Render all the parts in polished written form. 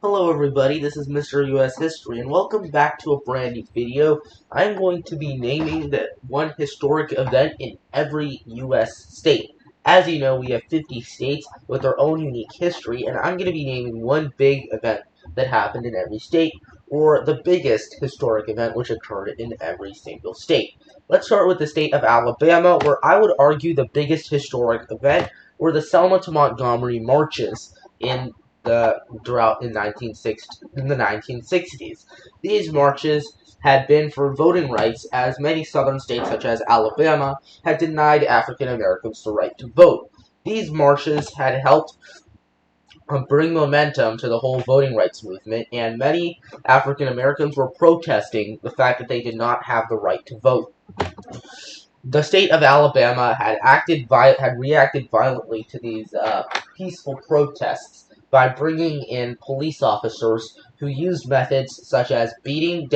Hello everybody, this is Mr. US History, and welcome back to a brand new video. I'm going to be naming the one historic event in every US state. As you know, we have 50 states with their own unique history, and I'm going to be naming one big event that happened in every state, or the biggest historic event which occurred in every single state. Let's start with the state of Alabama, where I would argue the biggest historic event were the Selma to Montgomery marches in throughout in the 1960s. These marches had been for voting rights, as many southern states such as Alabama had denied African Americans the right to vote. These marches had helped bring momentum to the whole voting rights movement, and many African Americans were protesting the fact that they did not have the right to vote. The state of Alabama had reacted violently to these peaceful protests by bringing in police officers who used methods such as beating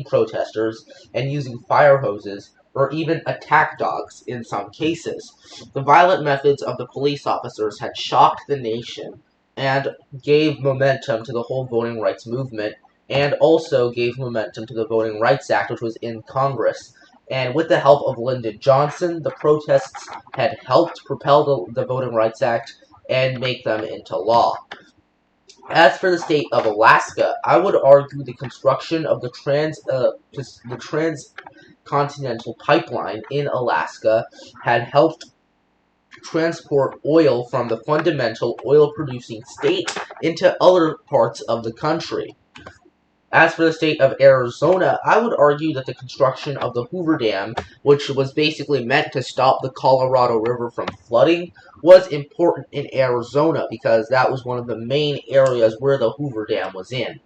protesters, and using fire hoses, or even attack dogs in some cases. The violent methods of the police officers had shocked the nation and gave momentum to the whole voting rights movement, and also gave momentum to the Voting Rights Act, which was in Congress. And with the help of Lyndon Johnson, the protests had helped propel the Voting Rights Act and make them into law. As for the state of Alaska, I would argue the construction of the transcontinental pipeline in Alaska had helped transport oil from the fundamental oil-producing state into other parts of the country. As for the state of Arizona, I would argue that the construction of the Hoover Dam, which was basically meant to stop the Colorado River from flooding, was important in Arizona because that was one of the main areas where the Hoover Dam was in.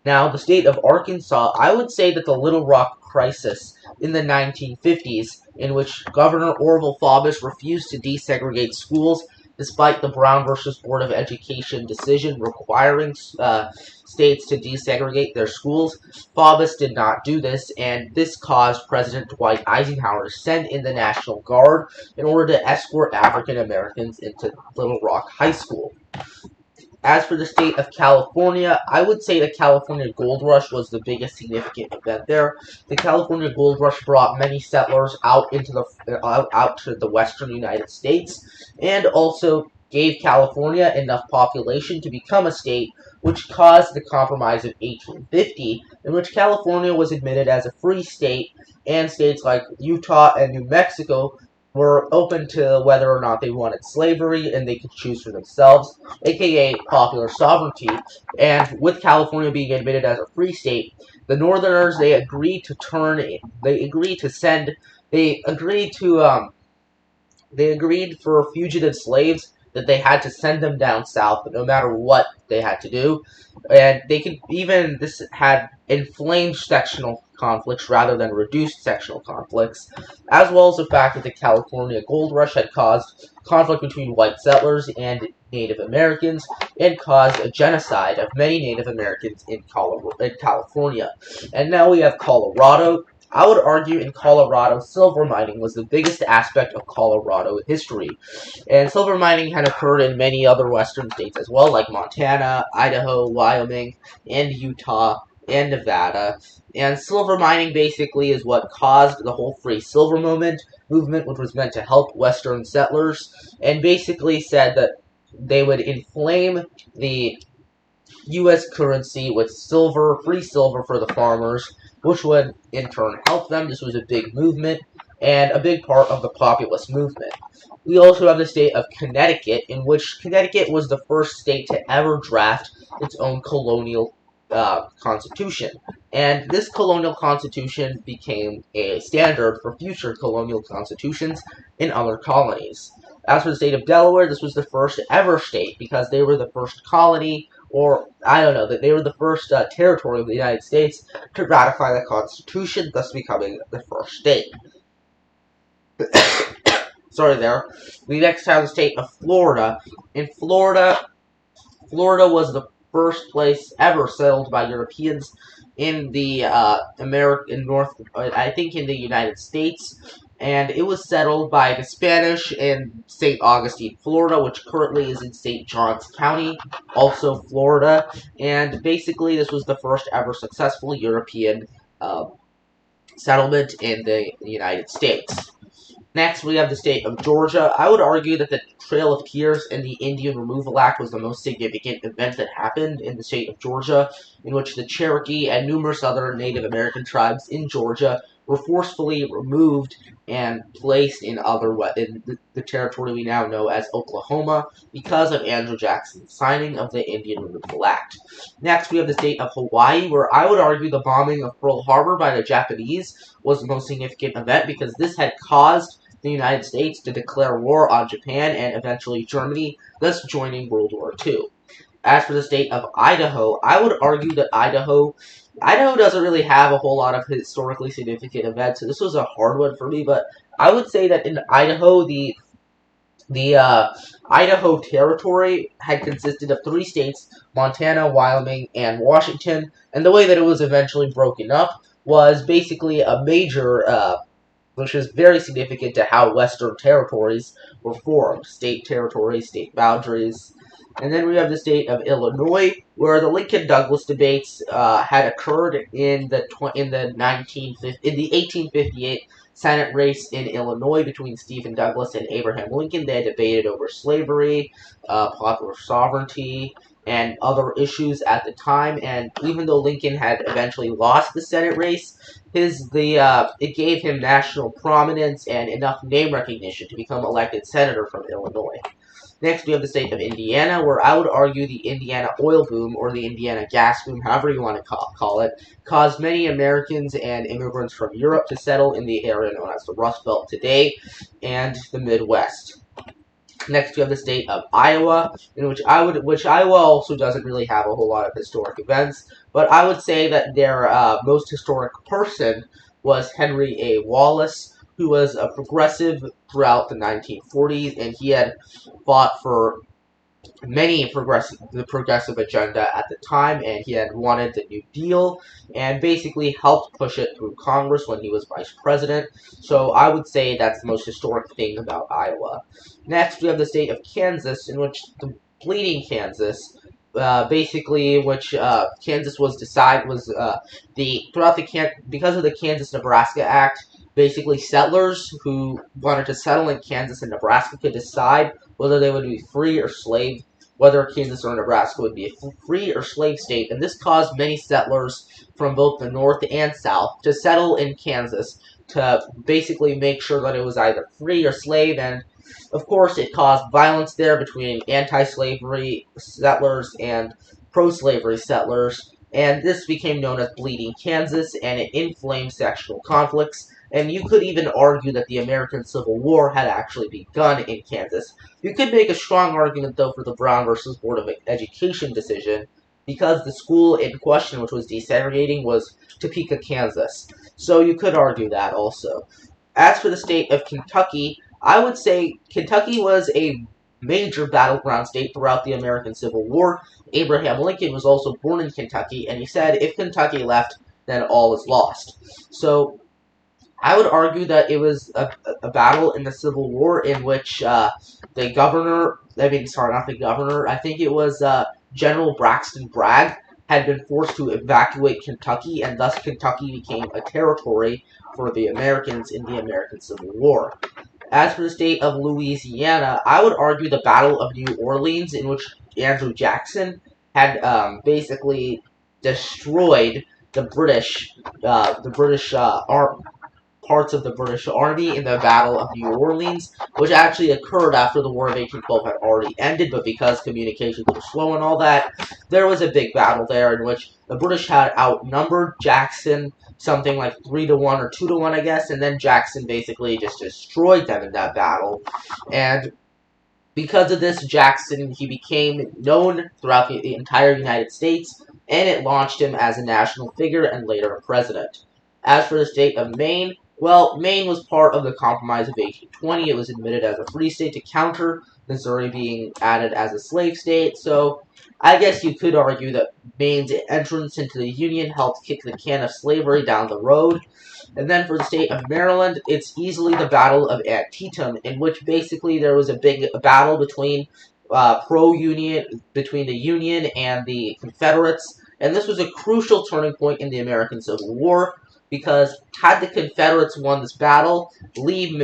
Now, the state of Arkansas, I would say that the Little Rock crisis in the 1950s, in which Governor Orville Faubus refused to desegregate schools despite the Brown versus Board of Education decision requiring states to desegregate their schools. Faubus did not do this, and this caused President Dwight Eisenhower to send in the National Guard in order to escort African Americans into Little Rock High School. As for the state of California, I would say the California Gold Rush was the biggest significant event there. The California Gold Rush brought many settlers out to the western United States, and also gave California enough population to become a state, which caused the Compromise of 1850, in which California was admitted as a free state, and states like Utah and New Mexico were open to whether or not they wanted slavery, and they could choose for themselves, aka popular sovereignty. And with California being admitted as a free state, the Northerners they agreed for fugitive slaves that they had to send them down south, but no matter what they had to do. And this had inflamed sectional conflicts rather than reduced sectional conflicts, as well as the fact that the California Gold Rush had caused conflict between white settlers and Native Americans, and caused a genocide of many Native Americans in California. And now we have Colorado. I would argue in Colorado, silver mining was the biggest aspect of Colorado history. And silver mining had occurred in many other western states as well, like Montana, Idaho, Wyoming, and Utah, and Nevada. And silver mining basically is what caused the whole free silver movement, which was meant to help western settlers, and basically said that they would inflame the U.S. currency with free silver for the farmers, which would in turn help them. This was a big movement and a big part of the populist movement. We also have the state of Connecticut, in which Connecticut was the first state to ever draft its own colonial constitution. And this colonial constitution became a standard for future colonial constitutions in other colonies. As for the state of Delaware, this was the first ever state because they were the first colony, or I don't know, that they were the first territory of the United States to ratify the Constitution, thus becoming the first state. Sorry there. We next have the state of Florida. In Florida was the first place ever settled by Europeans in the in the United States, and it was settled by the Spanish in St. Augustine, Florida, which currently is in St. Johns County, also Florida, and basically this was the first ever successful European settlement in the United States. Next, we have the state of Georgia. I would argue that the Trail of Tears and the Indian Removal Act was the most significant event that happened in the state of Georgia, in which the Cherokee and numerous other Native American tribes in Georgia were forcefully removed and placed in the territory we now know as Oklahoma because of Andrew Jackson's signing of the Indian Removal Act. Next, we have the state of Hawaii, where I would argue the bombing of Pearl Harbor by the Japanese was the most significant event because this had caused the United States to declare war on Japan and eventually Germany, thus joining World War II. As for the state of Idaho, I would argue that Idaho doesn't really have a whole lot of historically significant events, so this was a hard one for me, but I would say that in Idaho, the Idaho Territory had consisted of 3 states, Montana, Wyoming, and Washington, and the way that it was eventually broken up was basically a major which is very significant to how Western territories were formed. State territories, state boundaries. And then we have the state of Illinois, where the Lincoln-Douglas debates had occurred in the 1858 Senate race in Illinois between Stephen Douglas and Abraham Lincoln. They had debated over slavery, popular sovereignty, and other issues at the time. And even though Lincoln had eventually lost the Senate race, it gave him national prominence and enough name recognition to become elected senator from Illinois. Next, we have the state of Indiana, where I would argue the Indiana oil boom, or the Indiana gas boom, however you want to call it, caused many Americans and immigrants from Europe to settle in the area known as the Rust Belt today and the Midwest. Next, we have the state of Iowa, which Iowa also doesn't really have a whole lot of historic events, but I would say that their most historic person was Henry A. Wallace, who was a progressive throughout the 1940s, and he had fought for the progressive agenda at the time, and he had wanted the New Deal, and basically helped push it through Congress when he was vice president. So I would say that's the most historic thing about Iowa. Next, we have the state of Kansas, in which the Bleeding Kansas, Kansas was because of the Kansas-Nebraska Act. Basically, settlers who wanted to settle in Kansas and Nebraska could decide whether they would be free or slave, whether Kansas or Nebraska would be a free or slave state, and this caused many settlers from both the North and South to settle in Kansas to basically make sure that it was either free or slave, and of course it caused violence there between anti-slavery settlers and pro-slavery settlers, and this became known as Bleeding Kansas, and it inflamed sectional conflicts. And you could even argue that the American Civil War had actually begun in Kansas. You could make a strong argument, though, for the Brown versus Board of Education decision, because the school in question, which was desegregating, was Topeka, Kansas. So you could argue that also. As for the state of Kentucky, I would say Kentucky was a major battleground state throughout the American Civil War. Abraham Lincoln was also born in Kentucky, and he said if Kentucky left, then all is lost. So I would argue that it was a battle in the Civil War in which I think it was General Braxton Bragg had been forced to evacuate Kentucky, and thus Kentucky became a territory for the Americans in the American Civil War. As for the state of Louisiana, I would argue the Battle of New Orleans, in which Andrew Jackson had basically destroyed the British parts of the British Army in the Battle of New Orleans, which actually occurred after the War of 1812 had already ended, but because communications were slow and all that, there was a big battle there in which the British had outnumbered Jackson something like 3-1 or 2-1, I guess, and then Jackson basically just destroyed them in that battle. And because of this, he became known throughout the entire United States, and it launched him as a national figure and later a president. As for the state of Maine, well, Maine was part of the Compromise of 1820. It was admitted as a free state to counter Missouri being added as a slave state, so I guess you could argue that Maine's entrance into the Union helped kick the can of slavery down the road. And then for the state of Maryland, it's easily the Battle of Antietam, in which basically there was a big battle between pro-Union, between the Union and the Confederates. And this was a crucial turning point in the American Civil War, because had the Confederates won this battle, Lee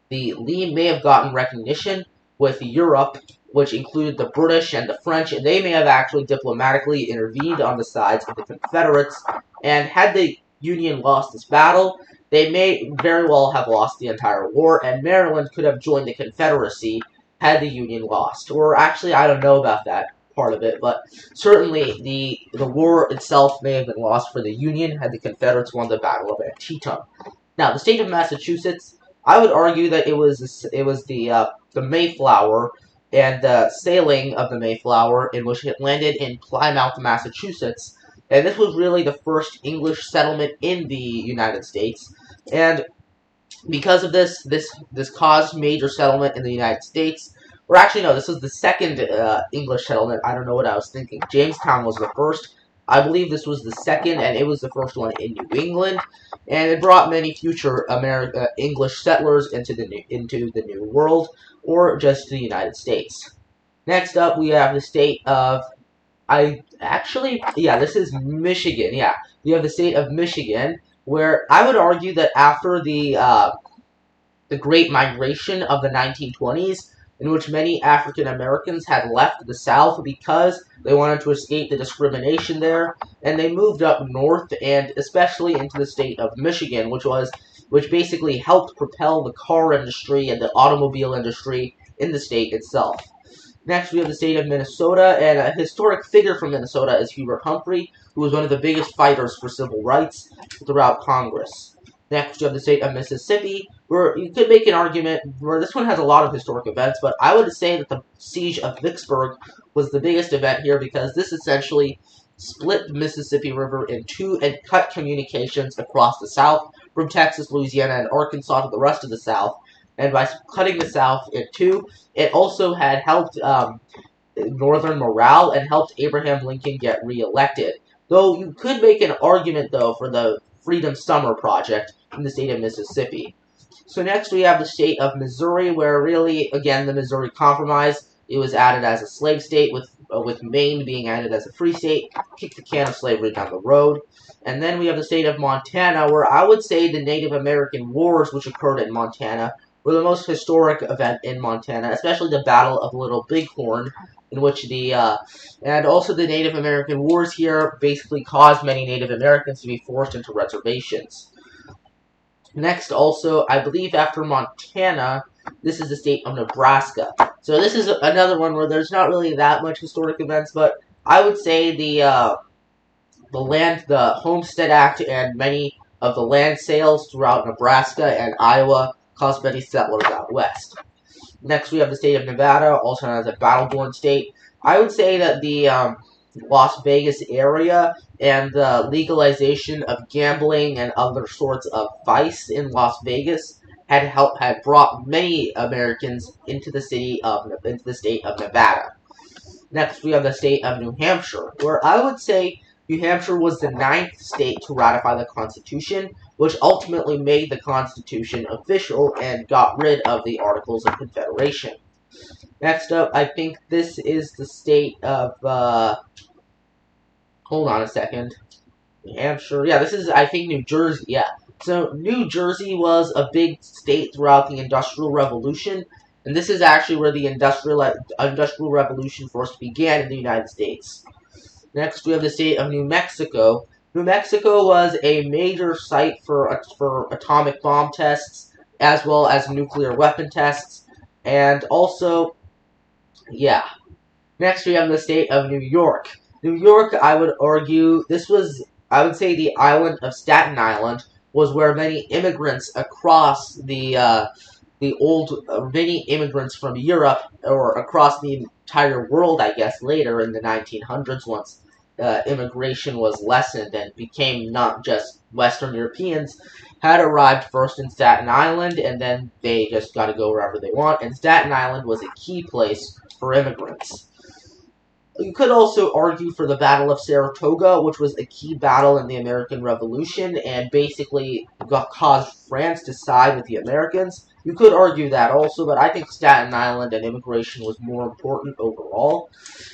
may have gotten recognition with Europe, which included the British and the French, and they may have actually diplomatically intervened on the sides of the Confederates. And had the Union lost this battle, they may very well have lost the entire war, and Maryland could have joined the Confederacy had the Union lost. Or actually, I don't know about that part of it, but certainly the war itself may have been lost for the Union had the Confederates won the Battle of Antietam. Now, the state of Massachusetts, I would argue that it was the Mayflower and the sailing of the Mayflower in which it landed in Plymouth, Massachusetts, and this was really the first English settlement in the United States. And because of this caused major settlement in the United States. Or actually, no, this was the second English settlement. I don't know what I was thinking. Jamestown was the first. I believe this was the second, and it was the first one in New England, and it brought many future English settlers into the New World, or just the United States. Next up, we have the state of this is Michigan. Yeah, we have the state of Michigan, where I would argue that after the Great Migration of the 1920s, in which many African Americans had left the South because they wanted to escape the discrimination there, and they moved up north, and especially into the state of Michigan, which basically helped propel the car industry and the automobile industry in the state itself. Next, we have the state of Minnesota, and a historic figure from Minnesota is Hubert Humphrey, who was one of the biggest fighters for civil rights throughout Congress. Next, you have the state of Mississippi, where you could make an argument where this one has a lot of historic events, but I would say that the siege of Vicksburg was the biggest event here because this essentially split the Mississippi River in two and cut communications across the South from Texas, Louisiana, and Arkansas to the rest of the South. And by cutting the South in two, it also had helped Northern morale and helped Abraham Lincoln get reelected. Though you could make an argument, though, for the Freedom Summer Project in the state of Mississippi. So next we have the state of Missouri, where really, again, the Missouri Compromise, it was added as a slave state, with Maine being added as a free state, kicked the can of slavery down the road. And then we have the state of Montana, where I would say the Native American Wars, which occurred in Montana, were the most historic event in Montana, especially the Battle of Little Bighorn, in which and also the Native American Wars here basically caused many Native Americans to be forced into reservations. Next, also, I believe after Montana, this is the state of Nebraska. So this is another one where there's not really that much historic events, but I would say the Homestead Act and many of the land sales throughout Nebraska and Iowa caused many settlers out west. Next, we have the state of Nevada, also known as a battle-born state. I would say that the Las Vegas area and the legalization of gambling and other sorts of vice in Las Vegas had brought many Americans into the state of Nevada. Next, we have the state of New Hampshire, where I would say New Hampshire was the 9th state to ratify the Constitution, which ultimately made the Constitution official and got rid of the Articles of Confederation. Next up, I think this is the state of, hold on a second. New Hampshire, yeah, this is, I think, New Jersey, yeah. So, New Jersey was a big state throughout the Industrial Revolution, and this is actually where the Industrial Revolution first began in the United States. Next, we have the state of New Mexico. New Mexico was a major site for atomic bomb tests, as well as nuclear weapon tests, and also, yeah. Next, we have the state of New York. New York, I would argue, I would say the island of Staten Island was where many immigrants across many immigrants from Europe, or across the entire world, I guess, later in the 1900s, once immigration was lessened and became not just Western Europeans, had arrived first in Staten Island, and then they just got to go wherever they want, and Staten Island was a key place for immigrants. You could also argue for the Battle of Saratoga, which was a key battle in the American Revolution and basically caused France to side with the Americans. You could argue that also, but I think Staten Island and immigration was more important overall.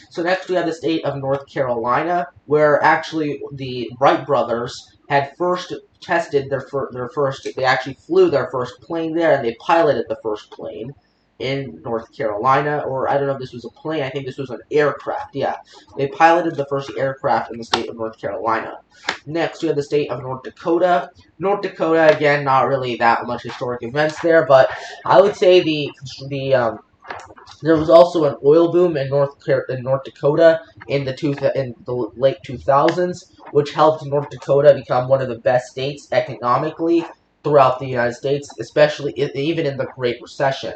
So next we have the state of North Carolina, where actually the Wright brothers had first tested they actually flew their first plane there, and they piloted the first plane in North Carolina, or I don't know if this was a plane, I think this was an aircraft, yeah. They piloted the first aircraft in the state of North Carolina. Next, we have the state of North Dakota. North Dakota, again, not really that much historic events there, but I would say there was also an oil boom in North Dakota in the late 2000s, which helped North Dakota become one of the best states economically throughout the United States, especially even in the Great Recession.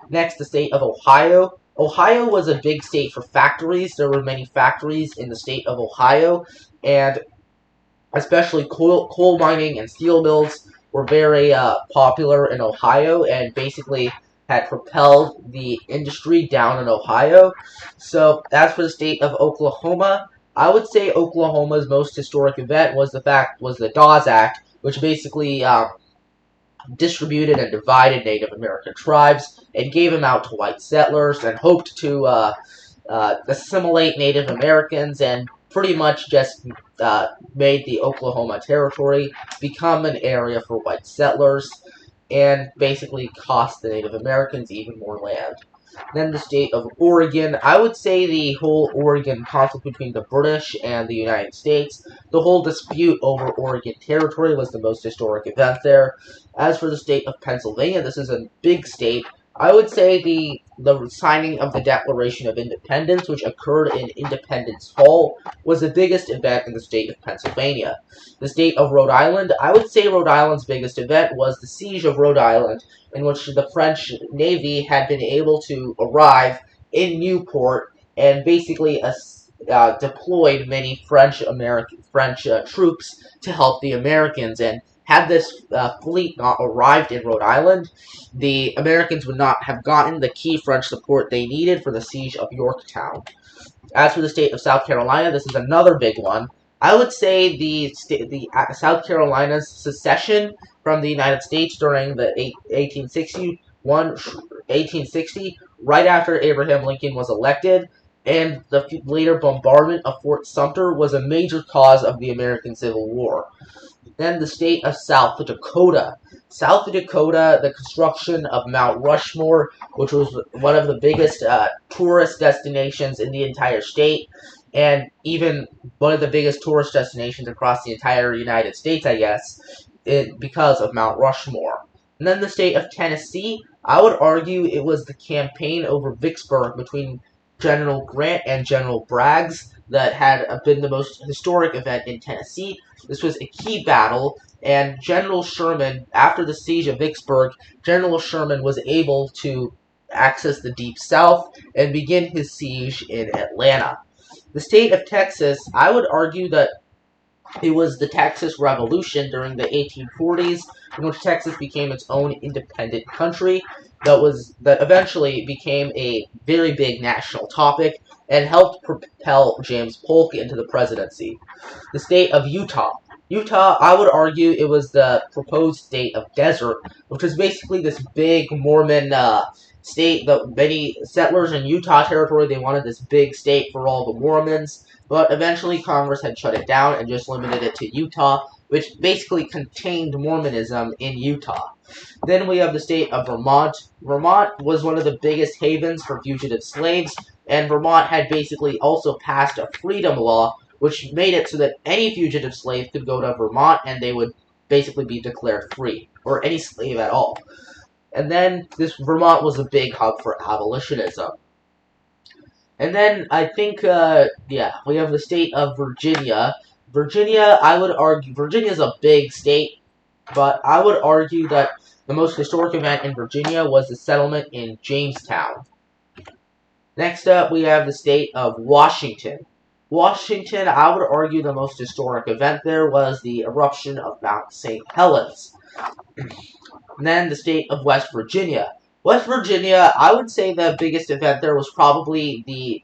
Next, the state of Ohio. Ohio was a big state for factories. There were many factories in the state of Ohio, and especially coal mining and steel mills were very popular in Ohio, and basically had propelled the industry down in Ohio. So, as for the state of Oklahoma, I would say Oklahoma's most historic event was the Dawes Act, which basically distributed and divided Native American tribes and gave them out to white settlers and hoped to assimilate Native Americans and pretty much just made the Oklahoma Territory become an area for white settlers and basically cost the Native Americans even more land. Then the state of Oregon. I would say the whole Oregon conflict between the British and the United States, the whole dispute over Oregon Territory was the most historic event there. As for the state of Pennsylvania, this is a big state. I would say the signing of the Declaration of Independence, which occurred in Independence Hall, was the biggest event in the state of Pennsylvania. The state of Rhode Island, I would say Rhode Island's biggest event was the siege of Rhode Island, in which the French Navy had been able to arrive in Newport and basically deployed many French troops to help the Americans. And had this fleet not arrived in Rhode Island, the Americans would not have gotten the key French support they needed for the siege of Yorktown. As for the state of South Carolina, this is another big one. I would say the South Carolina's secession from the United States during the 1860, right after Abraham Lincoln was elected, and the later bombardment of Fort Sumter was a major cause of the American Civil War. Then the state of South Dakota. South Dakota, the construction of Mount Rushmore, which was one of the biggest tourist destinations in the entire state, and even one of the biggest tourist destinations across the entire United States, I guess, because of Mount Rushmore. And then the state of Tennessee, I would argue it was the campaign over Vicksburg between General Grant and General Braggs that had been the most historic event in Tennessee. This was a key battle, and General Sherman, after the siege of Vicksburg, General Sherman was able to access the Deep South and begin his siege in Atlanta. The state of Texas, I would argue that it was the Texas Revolution during the 1840s, in which Texas became its own independent country that eventually became a very big national topic and helped propel James Polk into the presidency. The state of Utah. Utah, I would argue it was the proposed state of desert, which was basically this big Mormon state that many settlers in Utah territory, they wanted this big state for all the Mormons, but eventually Congress had shut it down and just limited it to Utah, which basically contained Mormonism in Utah. Then we have the state of Vermont. Vermont was one of the biggest havens for fugitive slaves, and Vermont had basically also passed a freedom law, which made it so that any fugitive slave could go to Vermont and they would basically be declared free, or any slave at all. And then Vermont was a big hub for abolitionism. And then I think, we have the state of Virginia. Virginia, I would argue, Virginia is a big state, but I would argue that the most historic event in Virginia was the settlement in Jamestown. Next up, we have the state of Washington. Washington, I would argue the most historic event there was the eruption of Mount St. Helens. And then the state of West Virginia. West Virginia, I would say the biggest event there was probably the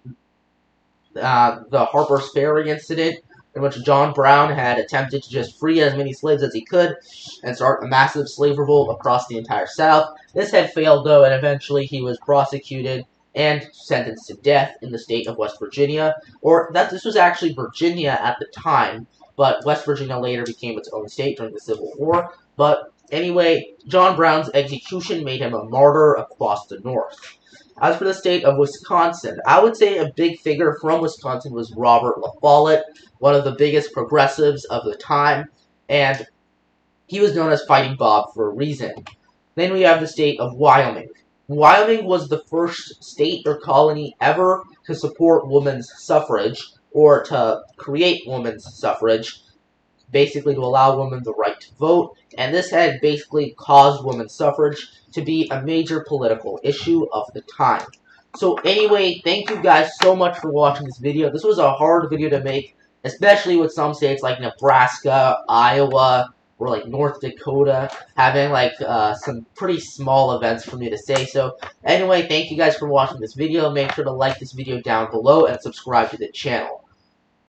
the Harper's Ferry incident, in which John Brown had attempted to just free as many slaves as he could and start a massive slave revolt across the entire South. This had failed, though, and eventually he was prosecuted and sentenced to death in the state of West Virginia. This was actually Virginia at the time, but West Virginia later became its own state during the Civil War. But anyway, John Brown's execution made him a martyr across the North. As for the state of Wisconsin, I would say a big figure from Wisconsin was Robert La Follette, one of the biggest progressives of the time, and he was known as Fighting Bob for a reason. Then we have the state of Wyoming. Wyoming was the first state or colony ever to support women's suffrage, or to create women's suffrage, basically to allow women the right to vote, and this had basically caused women's suffrage to be a major political issue of the time. So anyway, thank you guys so much for watching this video. This was a hard video to make, especially with some states like Nebraska, Iowa, or like North Dakota having like some pretty small events for me to say. So anyway, thank you guys for watching this video. Make sure to like this video down below and subscribe to the channel.